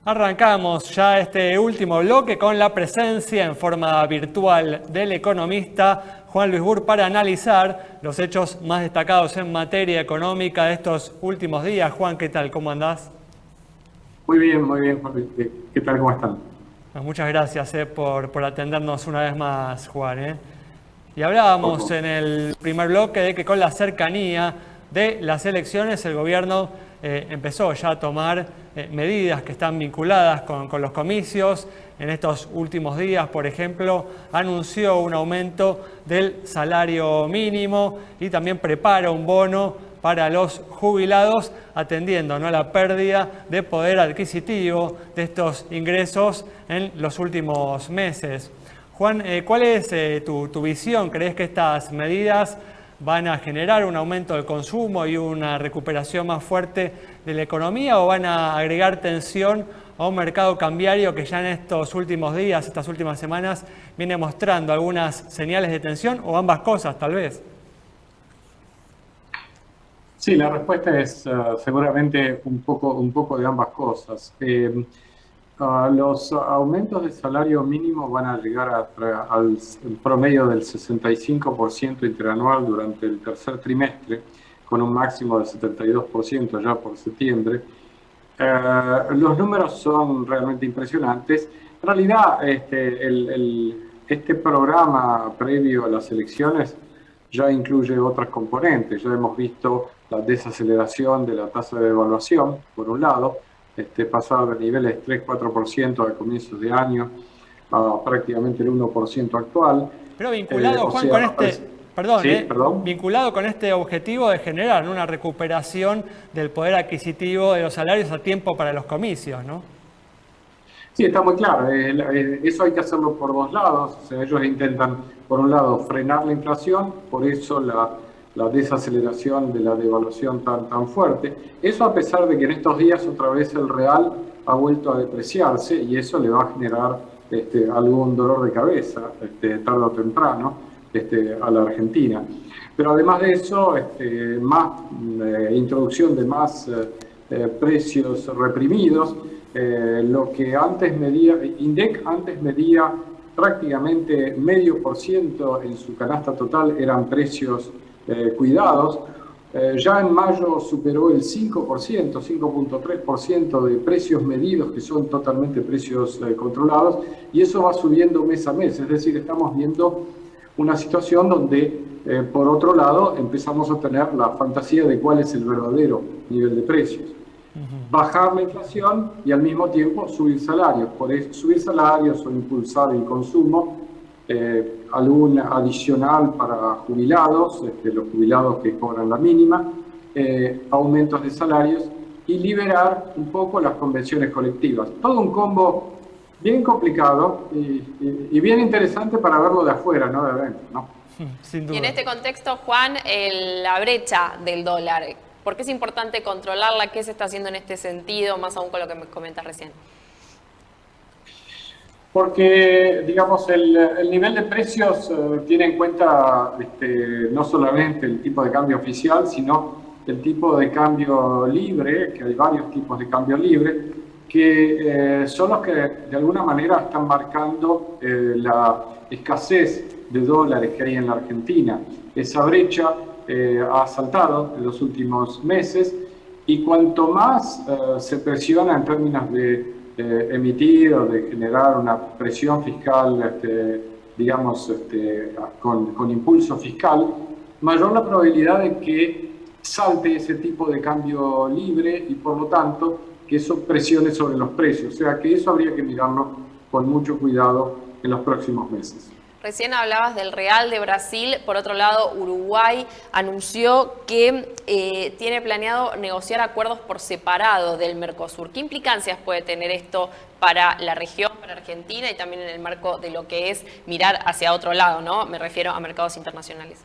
Arrancamos ya este último bloque con la presencia en forma virtual del economista Juan Luis Burr para analizar los hechos más destacados en materia económica de estos últimos días. Juan, ¿qué tal? ¿Cómo andás? Muy bien, Juan Luis. ¿Qué tal? ¿Cómo están? Muchas gracias por atendernos una vez más, Juan. Y Por hablábamos favor. en el primer bloque de que con la cercanía de las elecciones el gobierno empezó ya a tomar medidas que están vinculadas con los comicios. En estos últimos días, por ejemplo, anunció un aumento del salario mínimo y también prepara un bono para los jubilados, atendiendo, ¿no?, la pérdida de poder adquisitivo de estos ingresos en los últimos meses. Juan, ¿cuál es tu visión? ¿Crees que estas medidas van a generar un aumento del consumo y una recuperación más fuerte de la economía o van a agregar tensión a un mercado cambiario que ya en estos últimos días, estas últimas semanas, viene mostrando algunas señales de tensión o ambas cosas tal vez? Sí, la respuesta es seguramente un poco de ambas cosas. Los aumentos de salario mínimo van a llegar al promedio del 65% interanual durante el tercer trimestre, con un máximo del 72% ya por septiembre. Los números son realmente impresionantes. En realidad, este programa previo a las elecciones ya incluye otras componentes. Ya hemos visto la desaceleración de la tasa de devaluación, por un lado, pasar de niveles 3-4% a comienzos de año a prácticamente el 1% actual. Pero vinculado, O Juan, sea, con perdón, sí, perdón. vinculado con este objetivo de generar una recuperación del poder adquisitivo de los salarios a tiempo para los comicios, ¿no? Sí, está muy claro. Eso hay que hacerlo por dos lados. O sea, ellos intentan, por un lado, frenar la inflación, por eso la desaceleración de la devaluación tan fuerte. Eso a pesar de que en estos días otra vez el real ha vuelto a depreciarse y eso le va a generar algún dolor de cabeza, tarde o temprano, a la Argentina. Pero además de eso, más introducción de más precios reprimidos. Lo que antes medía, INDEC antes medía prácticamente 0,5% en su canasta total, eran precios cuidados. Ya en mayo superó el 5%, 5,3% de precios medidos, que son totalmente precios controlados, y eso va subiendo mes a mes. Es decir, estamos viendo una situación donde, por otro lado, empezamos a tener la fantasía de cuál es el verdadero nivel de precios. Bajar la inflación y al mismo tiempo subir salarios. Por eso, subir salarios o impulsar el consumo, algún adicional para jubilados, los jubilados que cobran la mínima, aumentos de salarios y liberar un poco las convenciones colectivas. Todo un combo bien complicado y bien interesante para verlo de afuera, no de adentro, ¿no? Sin Y en duda. este contexto, Juan, la brecha del dólar, ¿por qué es importante controlarla? ¿Qué se está haciendo en este sentido, más aún con lo que me comentas recién? Porque, digamos, el nivel de precios tiene en cuenta no solamente el tipo de cambio oficial, sino el tipo de cambio libre, que hay varios tipos de cambio libre, que son los que de alguna manera están marcando la escasez de dólares que hay en la Argentina. Esa brecha ha saltado en los últimos meses y cuanto más se presiona en términos de emitir o de generar una presión fiscal, digamos, con impulso fiscal, mayor la probabilidad de que salte ese tipo de cambio libre y por lo tanto que eso presione sobre los precios. O sea que eso habría que mirarlo con mucho cuidado en los próximos meses. Recién hablabas del Real de Brasil. Por otro lado, Uruguay anunció que tiene planeado negociar acuerdos por separado del Mercosur. ¿Qué implicancias puede tener esto para la región, para Argentina y también en el marco de lo que es mirar hacia otro lado, ¿no? Me refiero a mercados internacionales.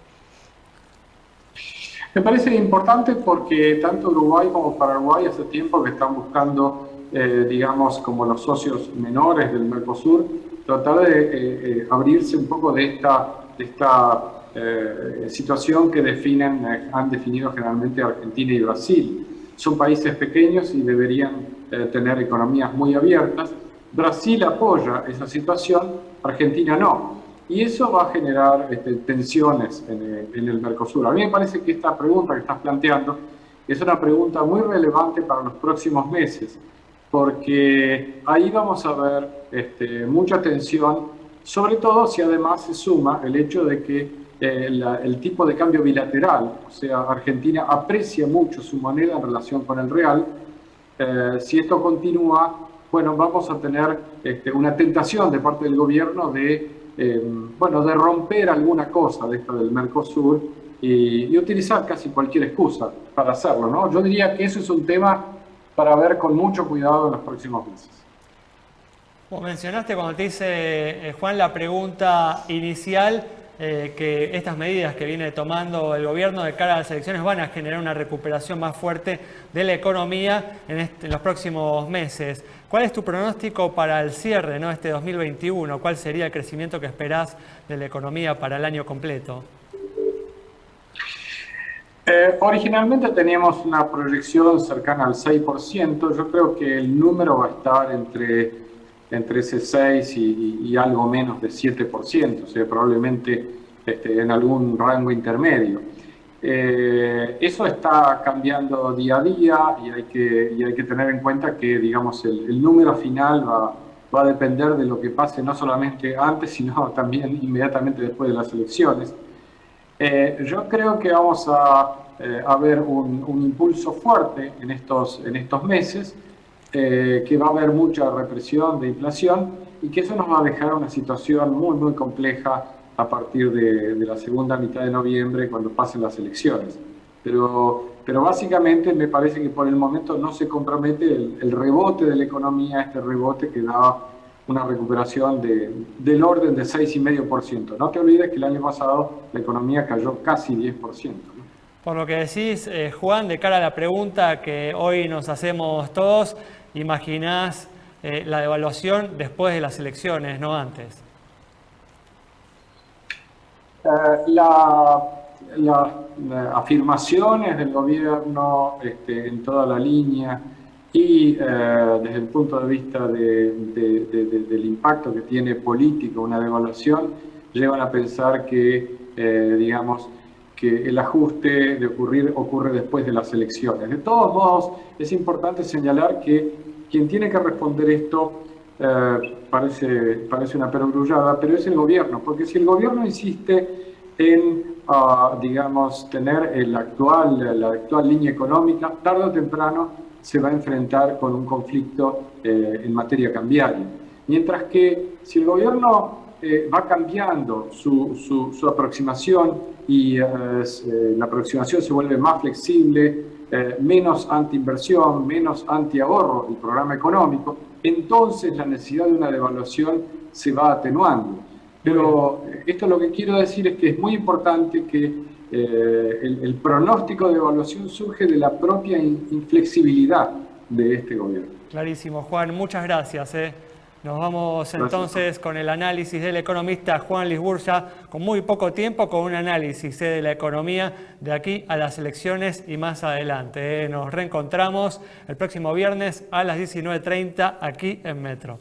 Me parece importante porque tanto Uruguay como Paraguay hace tiempo que están buscando, digamos, como los socios menores del Mercosur, tratar de abrirse un poco de esta situación que han definido generalmente Argentina y Brasil. Son países pequeños y deberían tener economías muy abiertas. Brasil apoya esa situación, Argentina no. Y eso va a generar tensiones en el Mercosur. A mí me parece que esta pregunta que estás planteando es una pregunta muy relevante para los próximos meses, porque ahí vamos a ver mucha tensión, sobre todo si además se suma el hecho de que el tipo de cambio bilateral, o sea, Argentina aprecia mucho su moneda en relación con el real. Si esto continúa, bueno, vamos a tener una tentación de parte del gobierno de romper alguna cosa de esto del Mercosur y utilizar casi cualquier excusa para hacerlo, ¿no? Yo diría que eso es un tema para ver con mucho cuidado en los próximos meses. Como mencionaste cuando te hice, Juan, la pregunta inicial, que estas medidas que viene tomando el gobierno de cara a las elecciones van a generar una recuperación más fuerte de la economía en los próximos meses. ¿Cuál es tu pronóstico para el cierre, ¿no?, este 2021? ¿Cuál sería el crecimiento que esperás de la economía para el año completo? Originalmente teníamos una proyección cercana al 6%. Yo creo que el número va a estar entre ese 6 y algo menos de 7%, o sea, probablemente en algún rango intermedio. Eso está cambiando día a día y hay que tener en cuenta que, digamos, el número final va a depender de lo que pase no solamente antes, sino también inmediatamente después de las elecciones. Yo creo que vamos a ver un impulso fuerte en estos meses, que va a haber mucha represión de inflación y que eso nos va a dejar una situación muy, muy compleja a partir de la segunda mitad de noviembre, cuando pasen las elecciones. Pero básicamente me parece que por el momento no se compromete el rebote de la economía, este rebote que da una recuperación del orden de 6,5%. No te olvides que el año pasado la economía cayó casi 10%, ¿no? Por lo que decís, Juan, de cara a la pregunta que hoy nos hacemos todos, imaginás la devaluación después de las elecciones, no antes. Las afirmaciones del gobierno en toda la línea y desde el punto de vista del impacto que tiene político una devaluación, llevan a pensar que, digamos, que el ajuste ocurre después de las elecciones. De todos modos, es importante señalar que quien tiene que responder esto parece una perogrullada, pero es el gobierno, porque si el gobierno insiste en, digamos, tener la actual línea económica, tarde o temprano se va a enfrentar con un conflicto en materia cambiaria. Mientras que si el gobierno va cambiando su aproximación y la aproximación se vuelve más flexible, menos anti-inversión, menos anti-ahorro el programa económico, entonces la necesidad de una devaluación se va atenuando. Pero esto lo que quiero decir es que es muy importante que el pronóstico de devaluación surge de la propia inflexibilidad de este gobierno. Clarísimo, Juan. Muchas gracias. Nos vamos entonces con el análisis del economista Juan Lisburya, con muy poco tiempo, con un análisis de la economía de aquí a las elecciones y más adelante. Nos reencontramos el próximo viernes a las 19:30 aquí en Metro.